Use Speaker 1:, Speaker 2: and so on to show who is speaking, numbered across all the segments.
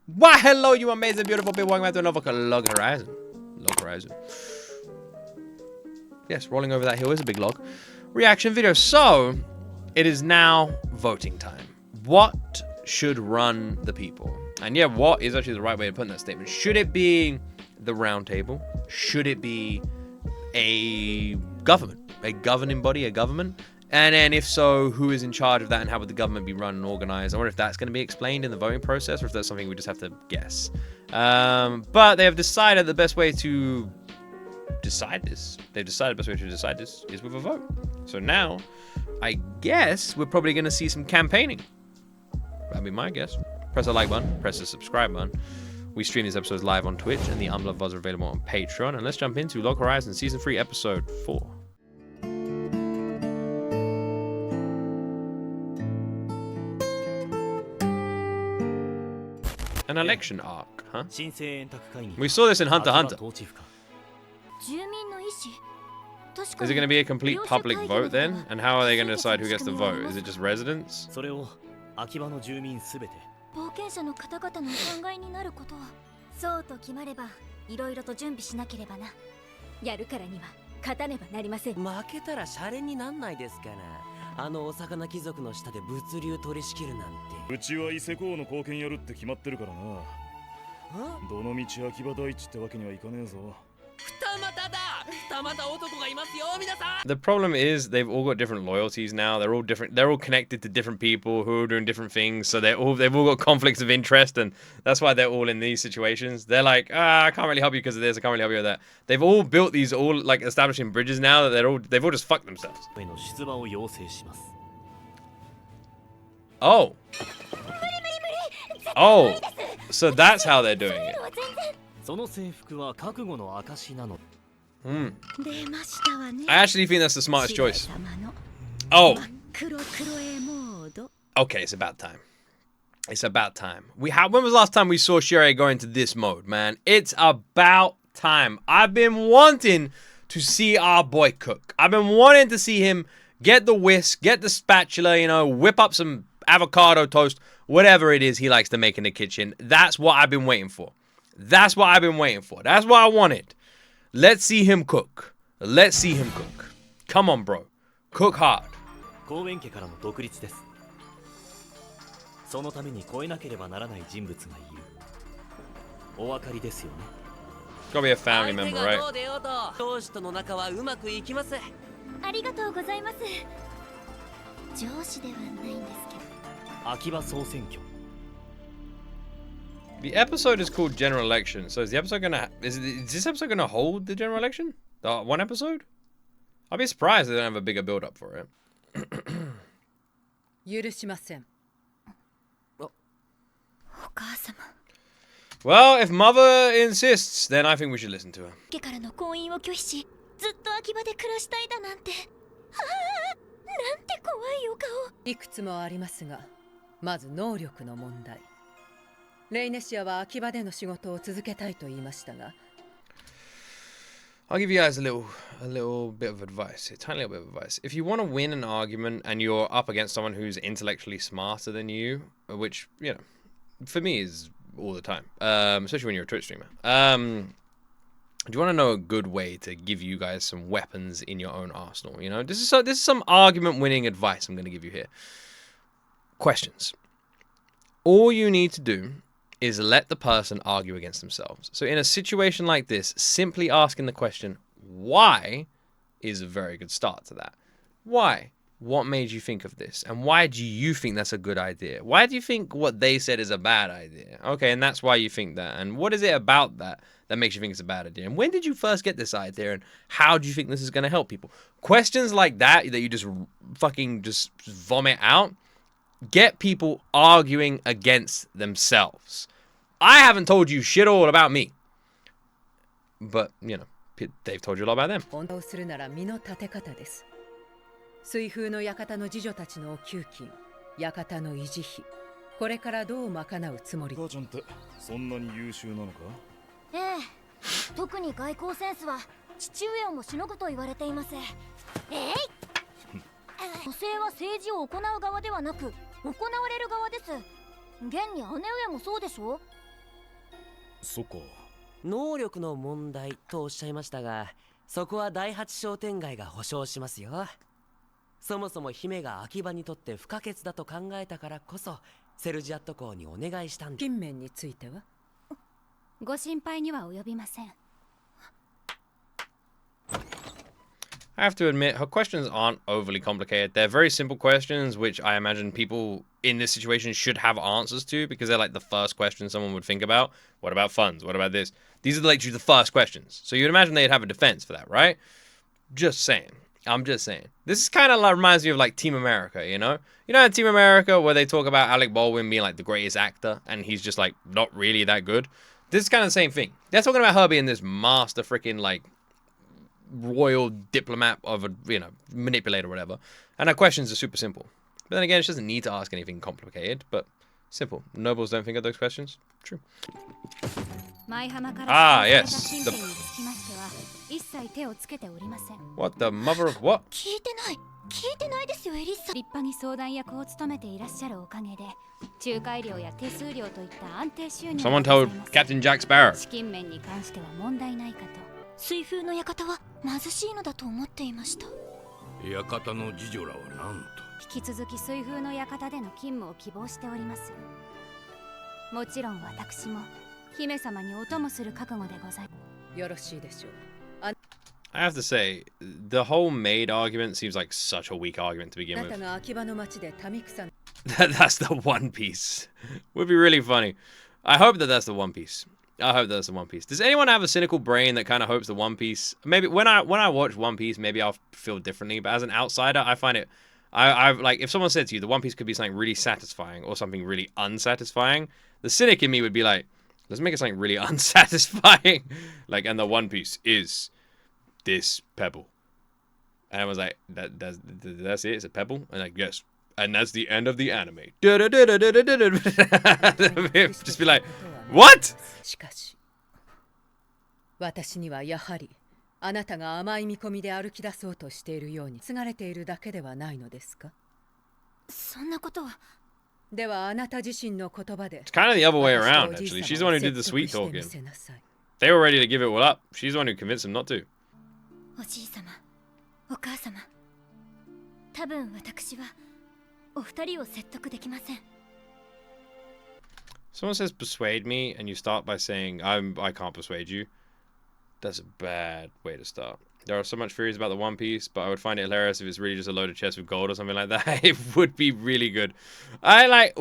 Speaker 1: Why, hello, you amazing, beautiful people. Welcome back to another log Horizon. Log Horizon. Yes, rolling over that hill is a big log. Reaction video. So, it is now voting time. What should run the people? And yeah, what is actually the right way to put in that statement? Should it be the round table? Should it be a government? A governing body, a government? And then if so, who is in charge of that and how would the government be run and organized? I wonder if that's going to be explained in the voting process or if that's something we just have to guess. But they have decided the best way to decide this. They've decided the best way to decide this is with a vote. So now, I guess we're probably going to see some campaigning. That'd be my guess. Press the like button, press the subscribe button. We stream these episodes live on Twitch and the Unbluffed VODs are available on Patreon. And let's jump into Log Horizon Season 3, Episode 4. An election arc, huh? We saw this in Hunter x Hunter. Is it going to be a complete public vote then? And how are they going to decide who gets the vote? Is it just residents? The problem is they've all got different loyalties now. They're all different. They're all connected to different people who are doing different things. So they've all got conflicts of interest, and that's why they're all in these situations. They're like, I can't really help you because of this. I can't really help you with that. They've all built these like establishing bridges now that they've all just fucked themselves. Oh. Oh. So that's how they're doing it. I actually think that's the smartest choice. Oh. Okay, it's about time. It's about time. When was the last time we saw Shirei go into this mode, man? It's about time. I've been wanting to see our boy cook. I've been wanting to see him get the whisk, get the spatula, you know, whip up some avocado toast, whatever it is he likes to make in the kitchen. That's what I've been waiting for. That's what I've been waiting for. That's what I wanted. Let's see him cook. Let's see him cook. Come on, bro. Cook hard. Gotta be a family member, right? The episode is called General Election, so is this episode gonna hold the general election? The one episode? I'll be surprised they don't have a bigger build up for it. Well, if mother insists, then I think we should listen to her. I'll give you guys a little bit of advice, a tiny little bit of advice. If you want to win an argument and you're up against someone who's intellectually smarter than you, which, you know, for me is all the time, especially when you're a Twitch streamer, do you want to know a good way to give you guys some weapons in your own arsenal? You know, this is some argument-winning advice I'm going to give you here. Questions. All you need to do is let the person argue against themselves. So in a situation like this, simply asking the question, why, is a very good start to that. Why? What made you think of this? And why do you think that's a good idea? Why do you think what they said is a bad idea? Okay, and that's why you think that. And what is it about that makes you think it's a bad idea? And when did you first get this idea? And how do you think this is going to help people? Questions like that you just fucking just vomit out, get people arguing against themselves. I haven't told you shit all about me. But, you know, they've told you a lot about them.
Speaker 2: そっか。
Speaker 3: 能力の問題とおっしゃいましたが、そこは第8商店街が保証しますよ。そもそも姫が秋葉にとって不可欠だと考えたからこそ、セルジアット校にお願いしたんで。
Speaker 4: 金面については
Speaker 5: ご心配には及びません。
Speaker 1: I have to admit, her questions aren't overly complicated. They're very simple questions, which I imagine people in this situation should have answers to, because they're like the first question someone would think about. What about funds? What about this? These are literally the first questions. So you'd imagine they'd have a defense for that, right? Just saying. I'm just saying. This kind of like reminds me of like Team America, you know? You know in Team America where they talk about Alec Baldwin being like the greatest actor, and he's just like not really that good? This is kind of the same thing. They're talking about her being this master freaking like royal diplomat of a, you know, manipulator or whatever, and her questions are super simple. But then again, she doesn't need to ask anything complicated, but simple. Nobles don't think of those questions. True. Ah, yes. What the mother of what?
Speaker 5: 聞いてないですよ、エリッサ。立派に相談役を務めていらっしゃるおかげで、仲介料や手数料といった安定収入。
Speaker 1: Someone told Captain Jack Sparrow.
Speaker 5: 資金面に関しては問題ないかと。水風の館は貧しいのだと思っていました。
Speaker 2: 館の次女らはなんと。
Speaker 5: 引き続き水風の館での勤務を希望しております。もちろん私も姫様にお供する覚悟でございます。
Speaker 4: よろしいでしょう。
Speaker 1: I have to say, the whole maid argument seems like such a weak argument to begin with.
Speaker 4: あなたが秋葉の町で民草。
Speaker 1: That's the One Piece. Would be really funny. I hope that that's the One Piece. I hope that's the One Piece. Does anyone have a cynical brain that kind of hopes the One Piece? Maybe when I watch One Piece, maybe I'll feel differently. But as an outsider, I find it. I like if someone said to you the One Piece could be something really satisfying or something really unsatisfying. The cynic in me would be like, let's make it something really unsatisfying. Like, and the One Piece is this pebble. And I was like, that's it. It's a pebble. And like, yes. And that's the end of the anime. Just be like, what?
Speaker 4: しかし、私にはやはりあなたが甘い見込みで歩き出そうとしているように継がれているだけではないのですか？
Speaker 5: そんなことは。
Speaker 4: ではあなた自身の言葉で。
Speaker 1: It's kind of the other way around, actually. She's the one who did the sweet talking. They were ready to give it all up. She's the one who convinced them not to.
Speaker 5: おじい様、お母様、多分私はお二人を説得できません。
Speaker 1: Someone says persuade me, and you start by saying I can't persuade you. That's a bad way to start. There are so much theories about the One Piece, but I would find it hilarious if it's really just a load of chests with gold or something like that. It would be really good. I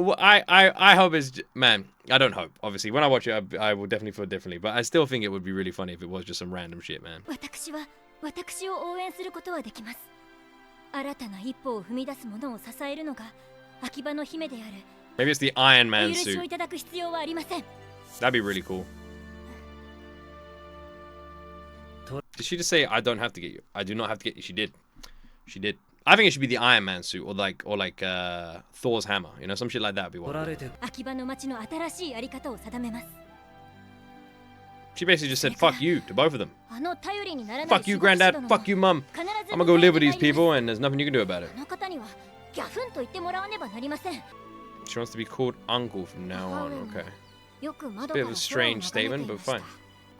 Speaker 1: hope it's man. I don't hope. Obviously, when I watch it, I will definitely feel differently. But I still think it would be really funny if it was just some random shit, man.
Speaker 5: 私を応援することはできます。新たな一歩を踏み出す者を支えるのが秋葉の姫である。
Speaker 1: Maybe it's the Iron Man
Speaker 5: お許しを
Speaker 1: suit.
Speaker 5: いただく必要はありません。
Speaker 1: That'd be really cool. Did she just say I don't have to get you? I do not have to get you. She did. She did. I think it should be the Iron Man suit or like Thor's hammer. You know, some shit like that would be one.
Speaker 5: 秋葉の町の新しいやり方を定めます。
Speaker 1: She basically just said fuck you to both of them.
Speaker 5: あの頼りにならない
Speaker 1: Fuck you, granddad. Fuck you, mum. I'm gonna go live with these people, and there's nothing you can do about it.
Speaker 5: あの方にはギャフンと言ってもらわねばなりません。
Speaker 1: She wants to be called uncle from now on. Okay.
Speaker 5: よく窓
Speaker 1: Bit
Speaker 5: か
Speaker 1: of
Speaker 5: ら
Speaker 1: a
Speaker 5: 空を
Speaker 1: strange
Speaker 5: 眺め
Speaker 1: statement,
Speaker 5: ていま
Speaker 1: but
Speaker 5: した
Speaker 1: fine.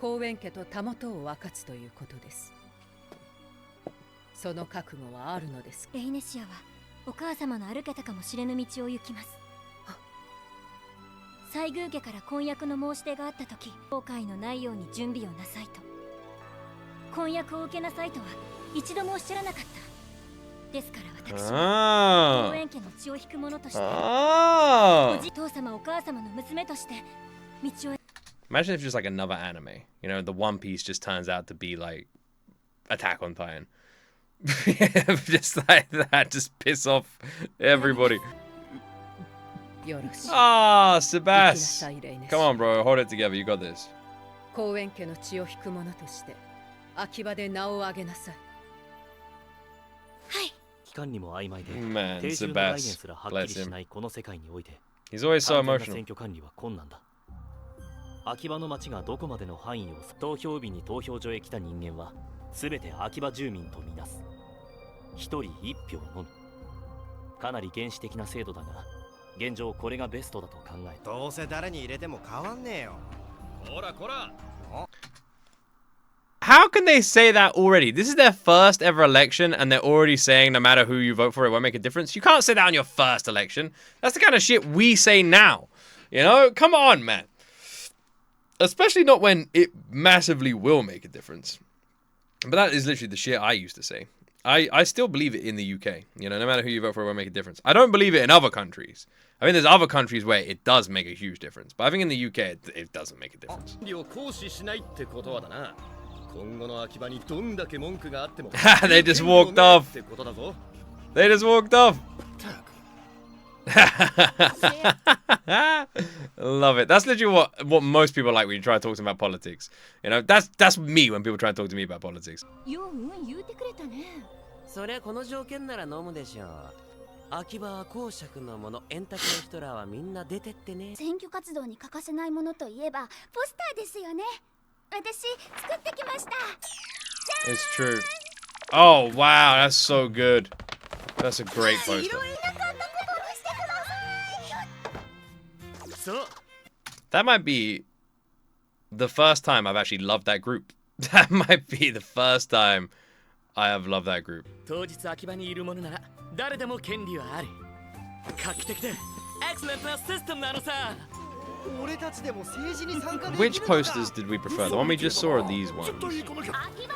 Speaker 4: 公園家とたもとを分かつということです。その覚悟はあるのですか？
Speaker 5: レイネシアはお母様の歩けたかもしれぬ道を行きます。西宮家から婚約の申し出があった時、後悔のないように準備をなさいと。婚約を受けなさいとは一度もおっしゃらなかった。ですから私は公園家の血を引く者として、おじ父様お母様の娘として道を。
Speaker 1: Imagine if just like another anime. You know, the One Piece just turns out to be like Attack on Titan. Just like that, just piss off everybody.
Speaker 4: よろしい。
Speaker 1: Ah, Sebas. Come on, bro. Hold it together. You got this.
Speaker 4: 公園家の血を引く者として秋葉で名を上げなさい。
Speaker 5: はい。
Speaker 3: 期間にも曖昧で、
Speaker 1: Man,
Speaker 3: 定住の概念
Speaker 1: Sebas.
Speaker 3: すらはっきり
Speaker 1: Bless
Speaker 3: し
Speaker 1: him.
Speaker 3: ないこの世界において、
Speaker 1: He's always so
Speaker 3: 完全な
Speaker 1: emotional.
Speaker 3: 選挙管理は困難だ。秋葉の町がどこまでの範囲を投票日に投票所へ来た人間は全て秋葉住民とみなす。一人一票のみ。かなり原始的な制度だが、現状これがベストだと考えた。
Speaker 6: どうせ誰に入れても変わんねえよ。
Speaker 1: How can they say that already? This is their first ever election, and they're already saying no matter who you vote for, it won't make a difference. You can't say that on your first election. That's the kind of shit we say now. You know? Come on, man. Especially not when it massively will make a difference. But that is literally the shit I used to say. I still believe it in the UK. You know, no matter who you vote for, it won't make a difference. I don't believe it in other countries. I mean, there's other countries where it does make a huge difference. But I think in the UK, it doesn't make a difference. They just walked off. They just walked off. Love it. That's literally what most people like when you try to talk to them about politics. You know, that's me when people try to talk to me about politics.
Speaker 3: そりゃこの条件なら飲むでしょう。秋葉は公爵のもの、円卓の人らはみんな出てってね。
Speaker 5: 選挙活動に欠かせないものといえばポスターですよね。私作ってきました。
Speaker 1: It's true. Oh wow, that's so good. That's a great poster. That might be the first time I've actually loved that group. That might be the first time I have loved that group.
Speaker 3: 当日秋葉にいるものなら誰でも権利はある。画期的でエクセレントなシステムなのさ。俺たちでも政治に参加できるのか。
Speaker 1: Which posters did we prefer? The one we just saw or these ones?
Speaker 5: 秋葉の未来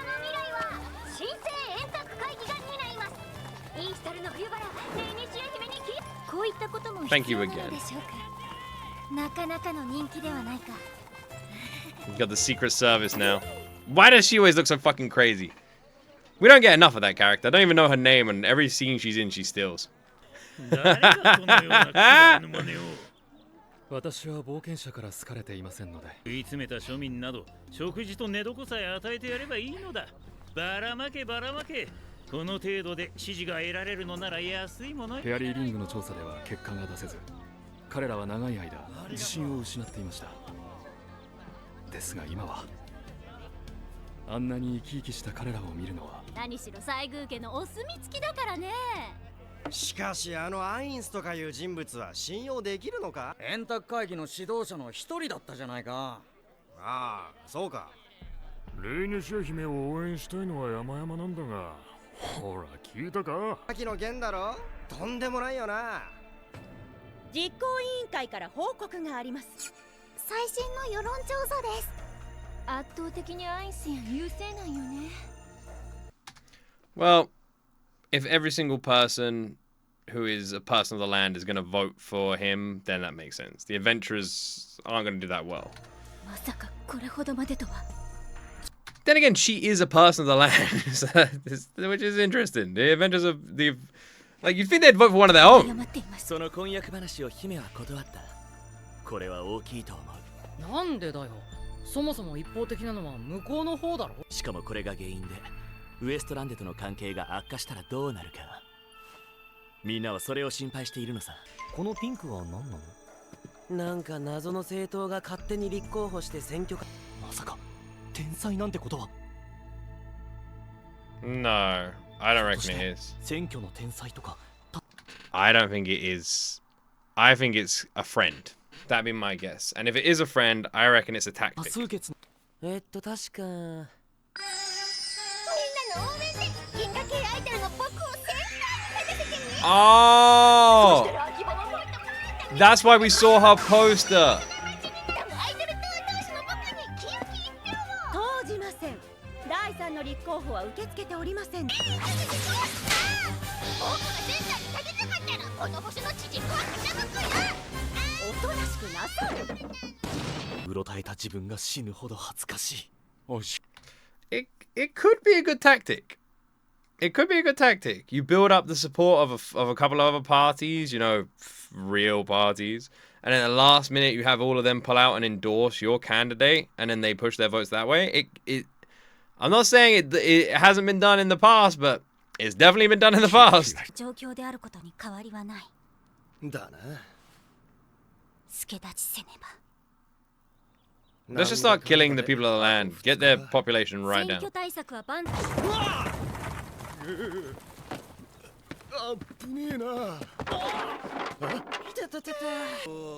Speaker 5: は新生円卓会議が担います。インスタルの冬原ネイニシア姫にこういったことも必要なのでしょうか。なかなかの人気ではないか。
Speaker 1: We've got the Secret Service now. Why does she always look so fucking crazy? We don't get enough of that character. I don't even know her name, and every scene she's in, she steals.
Speaker 6: 私は冒険者から好かれていませんので。
Speaker 7: 追い詰めた庶民など食事と寝床さえ与えてやればいいのだ。ばらまけばらまけ。この程度で支持が得られるのなら安いもの。
Speaker 6: フェアリーリングの調査では結果が出せず、彼らは長い間自信を失っていました。ですが今はあんなに生き生きした彼らを見るのは。
Speaker 5: 何しろ西宮家のお墨付きだからね。
Speaker 8: しかしあのアインスとかいう人物は信用できるのか。
Speaker 9: 円卓会議の指導者の一人だったじゃないか。
Speaker 8: ああ、そうか。
Speaker 2: レイネシア姫を応援したいのは山々なんだが、ほら聞いたか。
Speaker 8: 秋の件だろ。とんでもないよな。
Speaker 10: 実行委員会から報告があります。
Speaker 5: 最新の世論調査です。圧倒的にアインスや優勢なんよね。
Speaker 1: Well, if every single person who is a person of the land is going to vote for him, then that makes sense. The adventurers aren't going to do that well.
Speaker 5: まさかこれほどまでとは。
Speaker 1: Then again, she is a person of the land, which is interesting. The adventures of the... Like, you'd think they'd vote for one of their own.
Speaker 3: その婚約話を姫は断った。これは大きいと思う。
Speaker 9: なんでだよ。そもそも一方的なのは向こうの方だろ。
Speaker 3: しかもこれが原因でウエストランドとの関係が悪化したらどうなるか。みんなはそれを心配しているのさ。
Speaker 9: このピンクは何なの？
Speaker 3: なんか謎の政党が勝手に立候補して選挙か。
Speaker 9: まさか天才なんてことは。
Speaker 1: No, I don't reckon it is.
Speaker 9: 選挙の天才とか。
Speaker 1: I don't think it is. I think it's a friend. That'd be my guess. And if it is a friend, I reckon it's a tactic.
Speaker 3: 確か。
Speaker 5: みんなの応援で銀河系アイドルの僕をセンターに立ててね。
Speaker 1: Oh! That's why we saw her poster.
Speaker 10: 投じません。第3の立候補は受け付けておりません。僕がセンターに立てたかったらこの星の地軸は傾くよ。おとなしくなさい。
Speaker 3: うろたえた自分が死ぬほど恥ずかしい。
Speaker 1: It could be a good tactic. It could be a good tactic. You build up the support of a couple of other parties, you know, real parties, and then at the last minute you have all of them pull out and endorse your candidate, and then they push their votes that way. I'm not saying it hasn't been done in the past, but it's definitely been done in the past.
Speaker 5: 状況であることに変わりはない。
Speaker 8: だな。
Speaker 5: 助立ちせねば。
Speaker 1: Let's just start killing the people of the land. Get their population right
Speaker 5: 選
Speaker 1: down.
Speaker 5: 挙対策は万全。
Speaker 2: 危ねえな。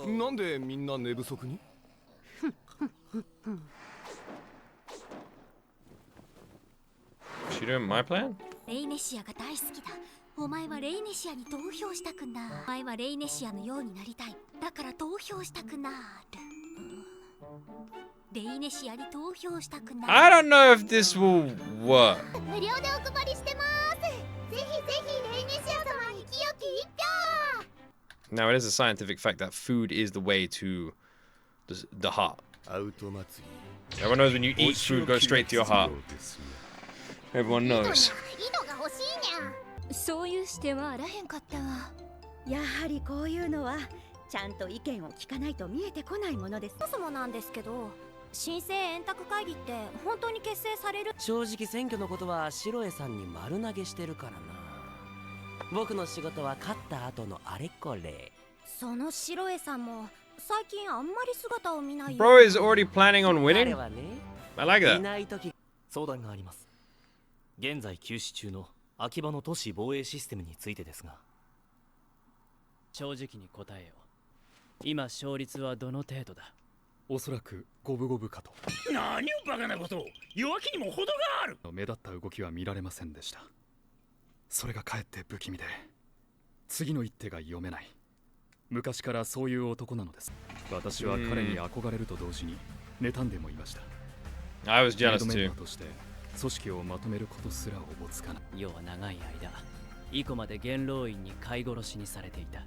Speaker 8: なんでみんな寝不足に？
Speaker 1: She doing my plan?
Speaker 5: レイネシアが大好きだ。お前はレイネシアに投票したくなる。お前はレイネシアのようになりたい。だから投票したくなる。レイネシアに投票したくなる。
Speaker 1: I don't know if this will work.
Speaker 10: 無料でお配りしてます。ぜひぜひレイネシア様に清き一票。
Speaker 1: Now, it is a scientific fact that food is the way to the heart. Everyone knows when you eat, food goes straight to your heart. Everyone knows.
Speaker 10: 井戸が欲しいにゃ。
Speaker 5: そういう視点はあらへんかったわ。
Speaker 11: やはりこういうのはちゃんと意見を聞かないと見えてこないものです。
Speaker 5: そもそもなんですけど、新生円卓会議って本当に結成される？
Speaker 3: 正直選挙のことは白江さんに丸投げしてるからな。僕の仕事は勝った後のあれこれ。
Speaker 5: その白江さんも最近あんまり姿を見ないよ。
Speaker 1: Bro is already planning on
Speaker 3: 彼
Speaker 1: winning?
Speaker 3: はね、
Speaker 1: I like
Speaker 3: い
Speaker 1: that.
Speaker 3: ない時
Speaker 12: 相談があります。現在休止中の秋葉の都市防衛システムについてですが。
Speaker 13: 正直に答えよ。今勝率はどの程度だ？
Speaker 6: おそらく五分五分かと。
Speaker 7: 何をバカなことを。弱気にも程がある。
Speaker 6: 目立った動きは見られませんでした。それがかえって不気味で、次の一手が読めない。昔からそういう男なのです。私は彼に憧れると同時に妬んでもいました。
Speaker 1: I was jealous
Speaker 6: メン
Speaker 1: too.
Speaker 6: バーとして組織をまとめることすらおぼつかない。
Speaker 13: 要は長い間、以降まで元老院に飼い殺しにされていた。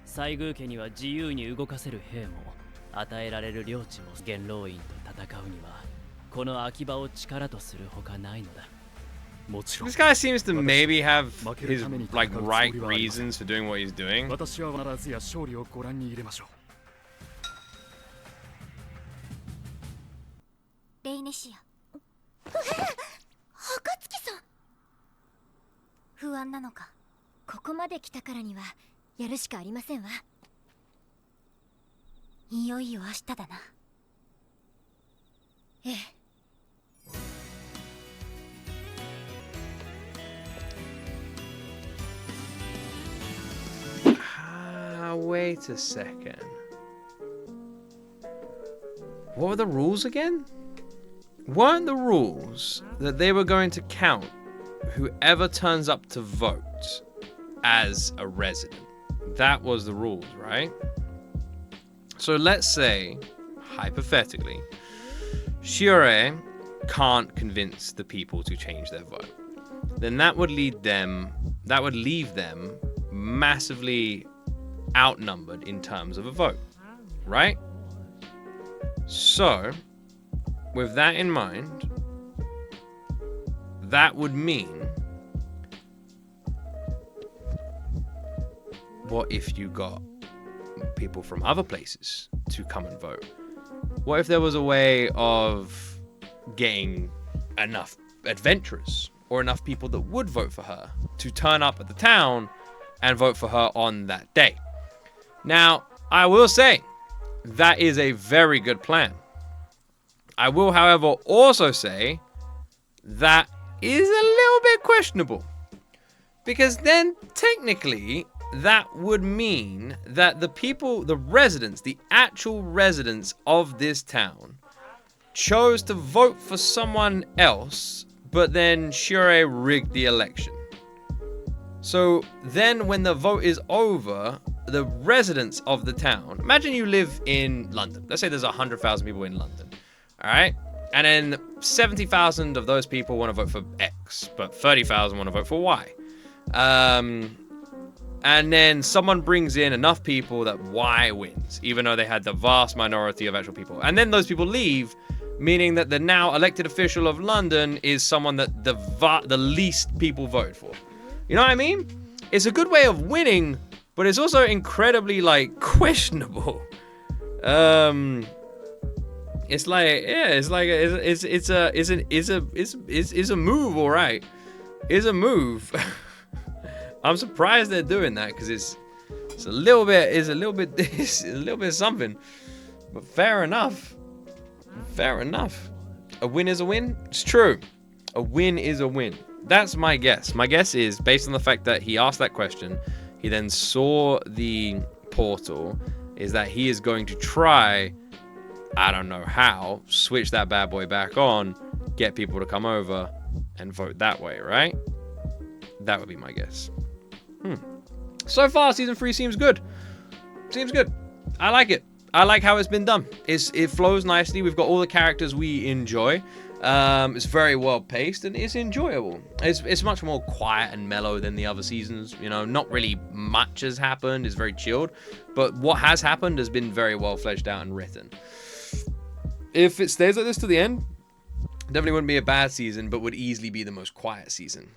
Speaker 13: 西宮家には自由に動かせる兵も与えられる領地も元老院と戦うにはこの秋葉を力とするほかないのだ。
Speaker 1: This guy seems to maybe have his like right reasons for doing what he's doing.
Speaker 6: 私は必ずや勝利をご覧に入れましょう。
Speaker 5: レイネシア。
Speaker 10: 暁さん。
Speaker 5: 不安なのか。ここまで来たからにはやるしかありませんわ。いよいよ明日だな。ええ。
Speaker 1: Wait a second. What were the rules again? Weren't the rules that they were going to count whoever turns up to vote as a resident? That was the rules, right? So let's say, hypothetically, Shiore can't convince the people to change their vote. Then that would leave them massively outnumbered in terms of a vote, right? So, with that in mind, that would mean, what if you got people from other places to come and vote? What if there was a way of getting enough adventurers or enough people that would vote for her to turn up at the town and vote for her on that day? Now, I will say, that is a very good plan. I will, however, also say that is a little bit questionable. Because then, technically, that would mean that the people, the residents, the actual residents of this town chose to vote for someone else, but then Shiore rigged the election. So then when the vote is over, the residents of the town, imagine you live in London. Let's say there's 100,000 people in London. All right. And then 70,000 of those people want to vote for X, but 30,000 want to vote for Y. And then someone brings in enough people that Y wins, even though they had the vast minority of actual people. And then those people leave, meaning that the now elected official of London is someone that the least people voted for. You know what I mean? It's a good way of winning, but it's also incredibly like questionable. It's like, yeah, it's like it's a move, all right. It's a move. I'm surprised they're doing that because it's a little bit something. But fair enough. Fair enough. A win is a win. It's true. A win is a win. That's my guess. My guess is based on the fact that he asked that question, he then saw the portal, is that he is going to try I don't know how, switch that bad boy back on, get people to come over, and vote that way, right? That would be my guess. So far, season 3 seems good. Seems good. I like it. I like how it's been done. It flows nicely. We've got all the characters we enjoy. It's very well paced and it's enjoyable. It's much more quiet and mellow than the other seasons. You know, not really much has happened. It's very chilled. But what has happened has been very well fleshed out and written. If it stays like this to the end, definitely wouldn't be a bad season, but would easily be the most quiet season.